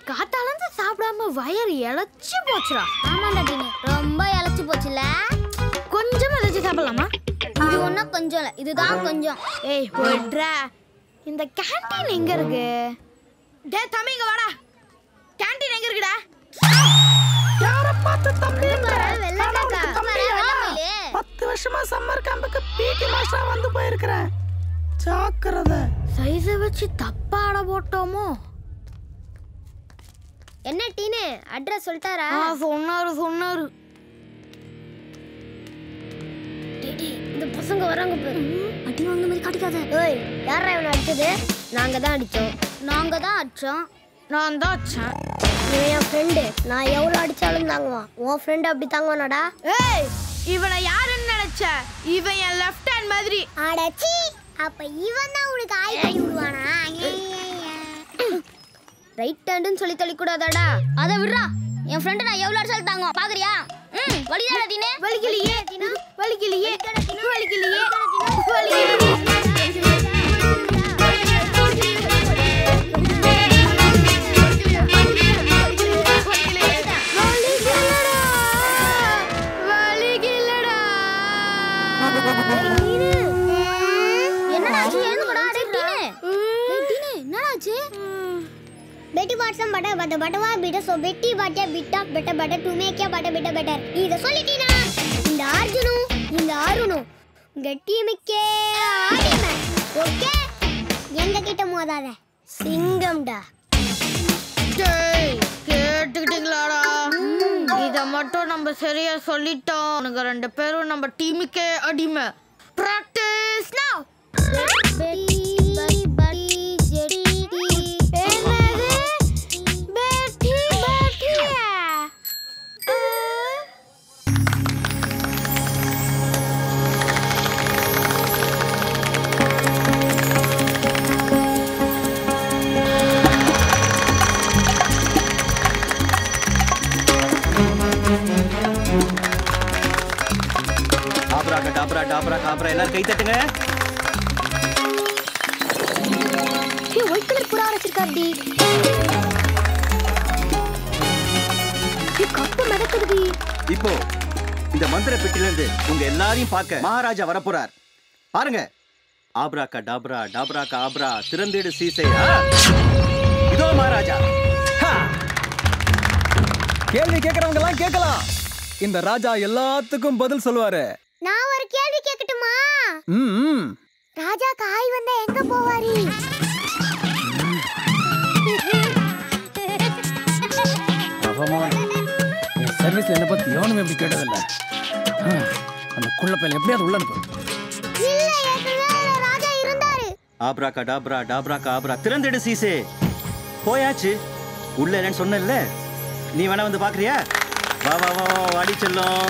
காத்தாலந்து சாப்பிடாம வயிறு இளைச்சு போச்சுடா. ஆமாண்டா டீனு, ரொம்ப இளைச்சு போச்சுல. கொஞ்சம் இளைச்சு சாப்பிடலாமா? இது ஒன்றும் கொஞ்சம் இல்லை, இதுதான் கொஞ்சம். ஏய் விட்றா. இந்த கேண்டீன் எங்க இருக்கு? டே தம்பி இங்க வாடா. கேண்டீன் எங்க இருக்குடா? யார பார்த்து தம்பி? வெள்ளக்காக்கா 10 வருஷமா சம்மர் கேம்புக்கு பிடி மாஸ்டரா வந்து போயிருக்கிறேன். ஜாக்கிரதை. சைஸை வச்சு தப்பாட போட்டோமோ? என்ன டீனு, அட்ரஸ் சொல்லிட்டாரா? சொன்னாரு. இந்த பசங்க வராங்க பாரு. அடி வாங்கின மாதிரி காட்டிக்காத. ஏய், யாரா இவனை அடிச்சது? நாங்க தான் அடிச்சோம். நான் தான் அடிச்சேன். இவன் என் ஃப்ரெண்டு. நான் எவ்வளோ அடிச்சாலும் தாங்குவான். உன் ஃப்ரெண்டு அப்படி தாங்குவானாடா? ஏய், இவனை யாருன்னு நினைச்ச? இவன் என் லெஃப்ட் ஹேண்ட் மாதிரி. அடச்சி, அப்ப இவன் தான் உனக்கு ஆய் பண்ணி விடுவானா? ரைட் ஹேண்டுன்னு சொல்லி தள்ளிக்கூடாதாடா. அதை விடுறா. என் ஃப்ரெண்டு நான் எவ்வளோ அடிச்சாலும் தாங்குவான். பாக்குறியா? வலிதாடா டீனு. வலிக்கலையே. बेटी वाट्सम बटा बटा बटवा बेटा सो बेटी बाटिया बिट्टा बेटा बेटा टू में क्या बटा बेटा बेटा इद சொல்லிட்டீனா இந்த ஆர்ஜுனு உங்க டீமுக்கே ஆடிமே ஓகே எங்க கிட்ட மோதாத சிங்கம்டா டேய் கேட்டுக்கிட்டீங்களாடா இத மட்டும் நம்ம சரியா சொல்லிட்டோம் உங்க ரெண்டு பேரும் நம்ம டீமுக்கே அடிமை பிராக்டீஸ் நவ டாப்ரா எல்லாரும் கை தட்டுங்க. ஏ ஒயிட் கலர் புறா வச்சிருக்காடி. ஏ கப்பு மடக்குதுடி. இப்போ இந்த மந்திர பெட்டில இருந்து உங்க எல்லாரையும் பார்க்க மகாராஜா வரப்போறார். பாருங்க. ஆப்ராகா டாப்ரா டாப்ராகா ஆப்ரா திறந்திடு சீசை. இதோ மகாராஜா. கேள்வி கேக்குறவங்க எல்லாம் கேட்கலாம். இந்த ராஜா எல்லாத்துக்கும் பதில் சொல்லுவாரு. நான் ஒரு கேள்வி கேட்கட்டுமா? ராஜா காய் வந்தா எங்க போவாரு? சர்வீஸ்ல என்ன பத்தி எவனும் எப்படி கேட்டதில்ல. அந்த குள்ளப்பையில எப்படியாவது உள்ள அனுப்பு. இல்ல ஏற்கனவே ராஜா இருந்தாரு. ஆப்ராகா டாப்ரா டாப்ராகா ஆப்ரா திறந்திடு சீசை. போயாச்சு. உள்ள இல்லைன்னு சொன்னேன்ல. நீ வேணா வந்து பாக்குறியா? வா வா வா வாடி செல்லும்.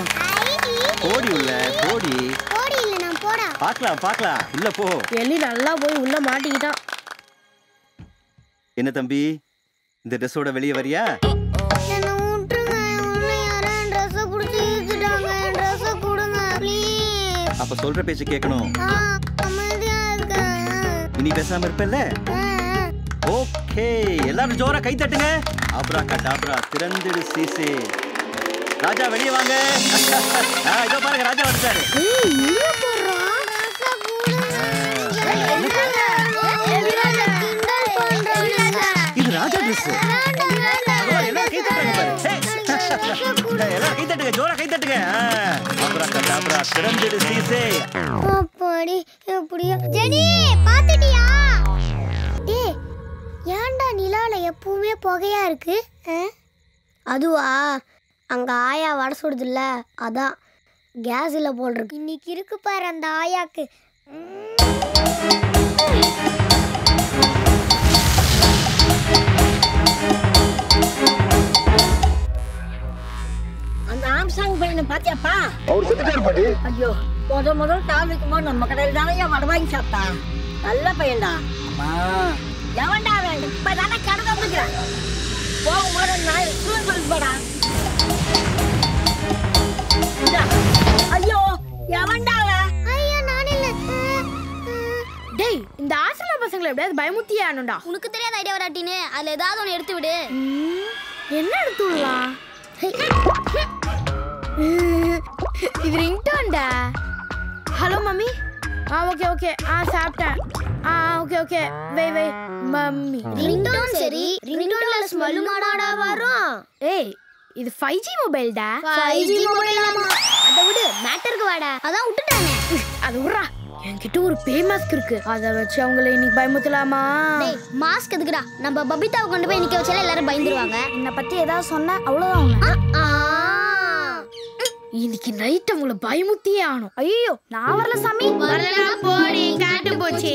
போடி உள்ள போடி. போடி இல்ல நான் போடா. பார்க்கலாம் உள்ள போ. எலி நல்லா போய் உள்ள மாட்டிக்கிட்டான். என்ன தம்பி இந்த ட்ரெஸ்ஸோட வெளியே வரியா? என்ன விட்டுருங்க. உன்னை யாரோ ட்ரெஸ் புடிச்சு இழுத்துட்டாங்க. ட்ரெஸ் கொடுங்க ப்ளீஸ். அப்ப சொல்ற பேச்சு கேட்கணும். அமைதியா இருக்க. இனி பேசாம இருப்பல்ல? ஓகே எல்லாரும் ஜோரா கை தட்டுங்க. ஆப்ராகா டாப்ரா திறந்திடு சீசை. ராஜா வெளியே வாங்க. இதோ பாருங்க ராஜா வந்துட்டாரு. இது ராஜா ட்ரெஸ். எல்லாரும் கை தட்டுங்க பாரு. எல்லாரும் கை தட்டுங்க ஜோரா கை தட்டுங்க. ஆப்ராகா டாப்ரா திறந்திடு சீசை. அப்படி எப்படியா ஜெனி பாத்துட்டியா? டேய் ஏன்டா நிலால எப்பவுமே புகையா இருக்கு? அதுவா அங்க ஆயா வடை சுடுதுல்ல அதான் கேஸ் இல்ல போல் இருக்கு. இன்னைக்கு இருக்கு பாரு அந்த ஆயாக்கு. அந்த ஆம்சாங் பையனை பாத்தியாப்பா? அவர் செத்துட்டாரு பாட்டி. ஐயோ முதல் டால் வைக்கும்போது நம்ம கடையில் தானே வடை வாங்கி சாப்பிட்டான். நல்ல பையன்டா. எவன்டா இப்பதானே கடை வந்துக்கிறேன். போகும்போது நான் சொல்லிட்டு போடா. ஐயோ எவன்டா? ஐயா நான் இல்ல. டேய் இந்த ஆசிரம பசங்க பசங்களை எப்படியாவது பயமுத்தியே ஆனும்டா. உனக்கு தெரியாத ஐடியா வராட்டின்னு அதுல ஏதாவது ஒன்று எடுத்து விடு. என்ன எடுத்து விடலாம்? இது ரிங்டோன்டா. Hello mummy. Okay okay. சாப்பிட்டேன். ஓகே வை மம்மி. ரிங்டோன் சரி, ரிங்டோன்ல ஸ்மெல் மாடாடா வரும். ஏய் இது 5G மொபைல்டா. 5G மொபைலாமா? அத விடு, மேட்டருக்கு வாடா. அதான் விட்டுட்டானே. அது உர்றா. என்கிட்ட ஒரு பே மாஸ்க் இருக்கு. அத வச்சு அவங்கள இன்னைக்கு பயமுத்தலாமா? டேய் மாஸ்க் எதுக்குடா? நம்ம பபிதாவை கொண்டு போய் நிக்க வச்சால எல்லாரும் பயந்துருவாங்க. என்ன பத்தி ஏதாவது சொன்னா அவ்வளவுதான். இன்னைக்கு நைட் அவங்கள பயமுத்தியே ஆகணும். ஐயோ நான் வரல சாமி. வரலனா போடி காட்டு போச்சு.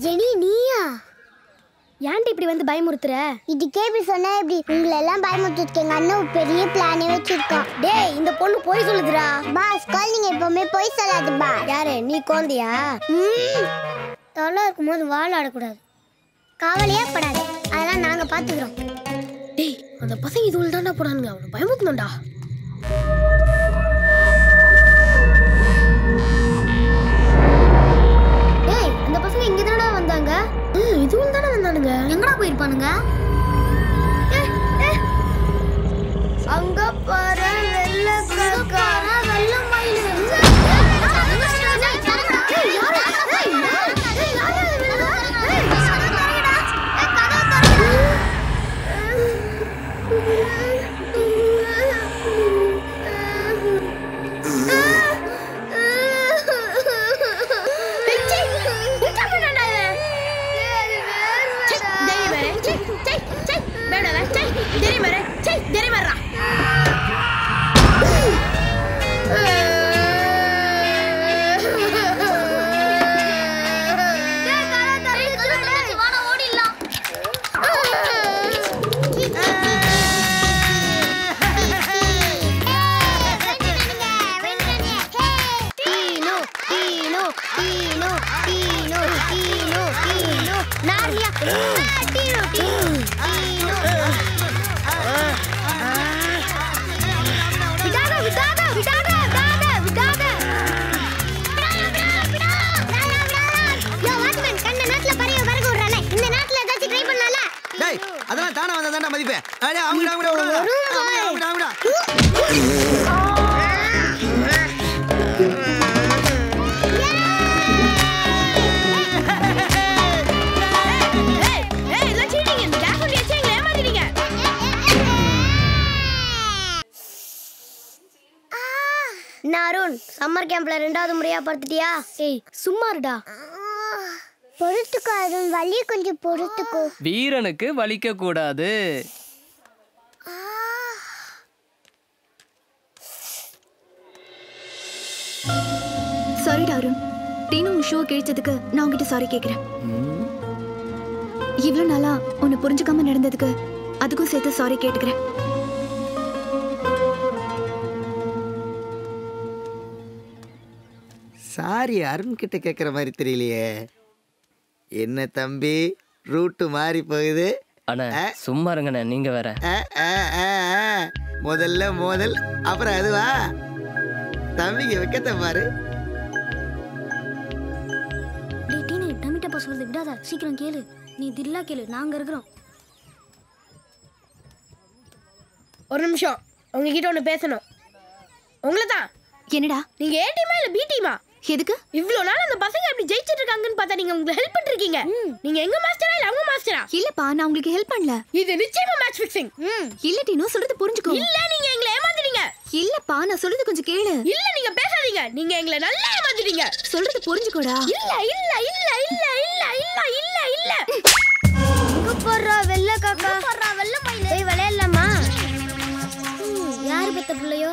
ஜெனி நீயா? ஏன்டி இப்படி வந்து பயமுறுத்துற? இதுக்கே இப்படி சொன்னா எப்படி? உங்களை எல்லாம் பயமுறுத்துறதுக்கு எங்க அண்ணன் பெரிய பிளானே வச்சிருக்கான். டேய் இந்த பொண்ணு போய் சொல்லுதுடா. பாஸ் குழந்தைங்க எப்பவுமே போய் சொல்லாது பா. யாரு நீ கோந்தியா? தொலை இருக்கும்போது வாழ ஆடக்கூடாது. காவலியா படாது. அதெல்லாம் நாங்க பாத்துக்கிறோம். டேய் அந்த பசங்க இதுல தான்டா போறானுங்க. அவனை பயமுறுத்தணும்டா. டேய் அந்த பசங்க இங்க தானடா வந்தாங்க. இதுவும் தானே வந்தானுங்க. எங்கடா போயிருப்பானுங்க? அங்க பாரு வெள்ளக்கா. வெள்ள மயிலு. அதெல்லாம் தானே வந்தா மதிப்பேன். அருண் சம்மர் கேம்ப்ல 2வது முறையா படுத்துட்டியா? ஏய் சும்மா இருடா. பொறுத்துக்கோ அருண், வலி கொஞ்சம் பொறுத்துக்கோ. வீரனுக்கு வலிக்க கூடாது. சாரிடா அருண், டீனு ஷோ கிழிச்சதுக்கு நான் உங்ககிட்ட சாரி கேக்குறேன். இவ்வளவு நாளா உன்னை புரிஞ்சுக்காம நடந்ததுக்கு அதுக்கும் சேர்த்து சாரி கேட்டுக்கிறேன். சாரி அருண் கிட்ட கேட்குற மாதிரி தெரியலையே. என்ன தம்பி ரூட்டு மாறி போகுது? அண்ணா சும்மா இருங்கண்ணே, நீங்க வேற. முதல்ல மோதல், அப்புறம் அதுவா? தம்பிக்கு வைக்கத்த பாரு. டேய் டீனு டமிட்டா சொல்றது விடாத, சீக்கிரம் கேளு. நீ தில்லா கேளு, நாங்க இருக்கிறோம். ஒரு நிமிஷம் உங்ககிட்ட ஒன்று பேசணும். உங்களை தான். என்னடா நீங்க ஏ டீமா இல்ல பி டீமா? எதுக்கு இவ்வளவு நாள் அந்த பசங்க அப்படி ஜெயிச்சிட்டு இருக்காங்கன்னு பார்த்தா நீங்க உங்களுக்கு ஹெல்ப் பண்ணிருக்கீங்க. நீங்க எங்க மாஸ்டரா இல்ல அவங்க மாஸ்டரா? இல்லப்பா, நான் உங்களுக்கு ஹெல்ப் பண்ணல. இது நிச்சயமா மேட்ச் ஃபிக்சிங். இல்ல டீனு, சொல்றது புரிஞ்சுக்கோ. இல்ல நீங்க எங்களை ஏமாத்துறீங்க. இல்லப்பா, நான் சொல்றது கொஞ்சம் கேளு. இல்ல நீங்க பேசாதீங்க, நீங்க எங்களை நல்லா ஏமாத்துறீங்க. சொல்றது புரிஞ்சுக்கோடா. இல்ல இல்ல இல்ல இல்ல இல்ல இல்ல இல்ல இல்ல. இங்க போறா வெள்ள காக்கா, போறா வெள்ள மயிலே. போய் விளையாடலாமா? யாரு பெத்த பிள்ளையோ?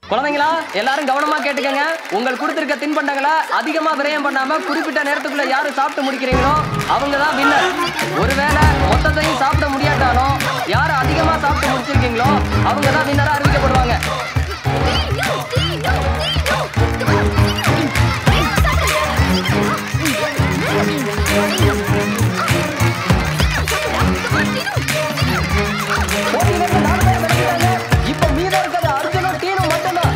குழந்தைங்களா எல்லாரும் கவனமா கேட்டுக்கங்க. உங்களுக்கு கொடுத்திருக்க தின்பண்டங்களை அதிகமா விரயம் பண்ணாம குறிப்பிட்ட நேரத்துக்குள்ள யாரு சாப்பிட்டு முடிக்கிறீங்களோ அவங்க தான் வின்னர். ஒருவேளை மொத்தத்தையும் சாப்பிட முடியாட்டாலும் யார் அதிகமா சாப்பிட்டு முடிச்சிருக்கீங்களோ அவங்க தான் வின்னரா அறிவிக்கப்படுவாங்க. இப்ப மீதம் இருக்கிறது அர்ஜுனும் டீனும் மட்டும்தான்.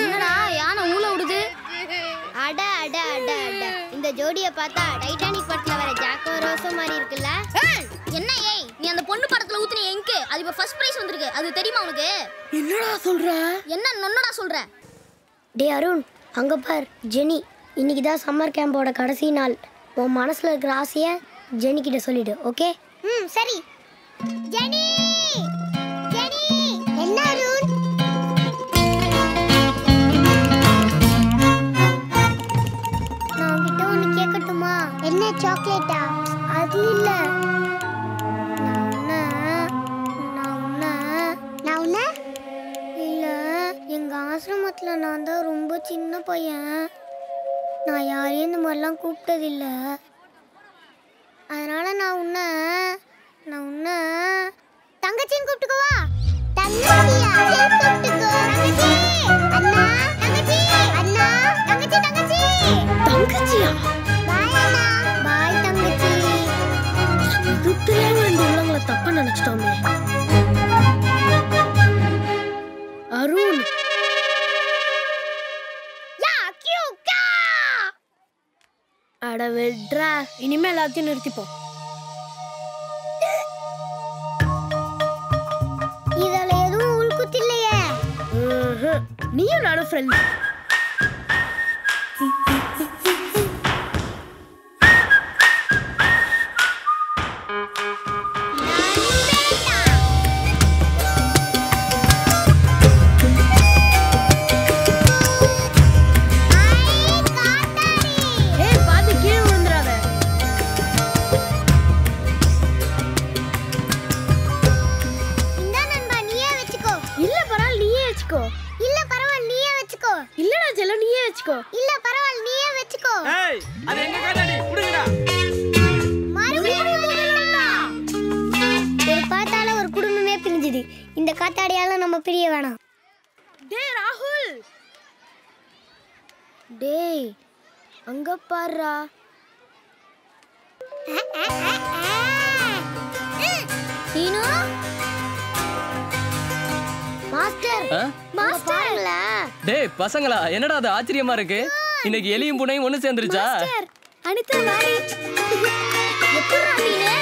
என்னடா யானை ஊல விடுது? அட அட அட அட இந்த ஜோடியை பார்த்தா டைட்டானிக் படத்துல வர ஜாக்கோ ரோஸோ மாதிரி இருக்குல்ல? என்ன ஏய் நீ அந்த பொண்ணு படத்துல ஊத்துன எங்க அது இப்ப ஃபர்ஸ்ட் பிரைஸ் வந்திருக்கு அது தெரியுமா உனக்கு? என்னடா சொல்ற? என்ன நொன்னடா சொல்ற? டே அருண் அங்க பார் ஜெனி. இன்னைக்கு தான் சம்மர் கேம்போட கடைசி நாள். உன் மனசுல இருக்கிற ஆசையை ஜெனி கிட்ட சொல்லிடு. ஓகே? சரி. ஜெனி ஜெனி என்ன அருண்? நான் உன்கிட்ட ஒன்னு கேட்கட்டுமா? என்ன சாக்லேட்டா? அது இல்ல. இல்ல எங்க ஆசிரமத்துல நான் தான் ரொம்ப சின்ன பையன். நான் யாரையும் இந்த மாதிரிலாம் கூப்பிட்டதில்ல. அதனால நான் உன்னை தங்கச்சின்னு கூப்பிட்டுக்கவா? தங்கச்சியா? கூப்பிட்டுக்கோ. தங்கச்சி அண்ணா தங்கச்சி அண்ணா தங்கச்சி தங்கச்சி. தங்கச்சியா? பாய் அண்ணா. பாய் தங்கச்சி. இது தெரியாம இந்த உள்ளவங்களை தப்பா நினைச்சிட்டோமே. அருண் அட வெட்ரா. இனிமே எல்லாத்தையும் நிறுத்திப்போம். இதல எதுவும் உள்குத்து இல்லையே. நீயும் நானும் ஃப்ரெண்ட். இல்ல பரவாயில்லை நீயே வெச்சுக்கோ. ஏய் அது எங்க காத்தாடி குடுங்கடா. ஒரு பார்த்தால ஒரு குடும்பமே பிரிஞ்சுது. இந்த காத்தாடியால நம்ம பிரிய வேணாம். டேய் ராகுல். டேய் அங்க பாருடா. நீனு மாஸ்டர் மாஸ்டர்ல. டேய் பசங்களா என்னடா அது ஆச்சரியமா இருக்கு. இன்னைக்கு எலியும் பூனையும் ஒண்ணு சேர்ந்துருச்சா? அனிதா வாடி. எப்பறா நீனு?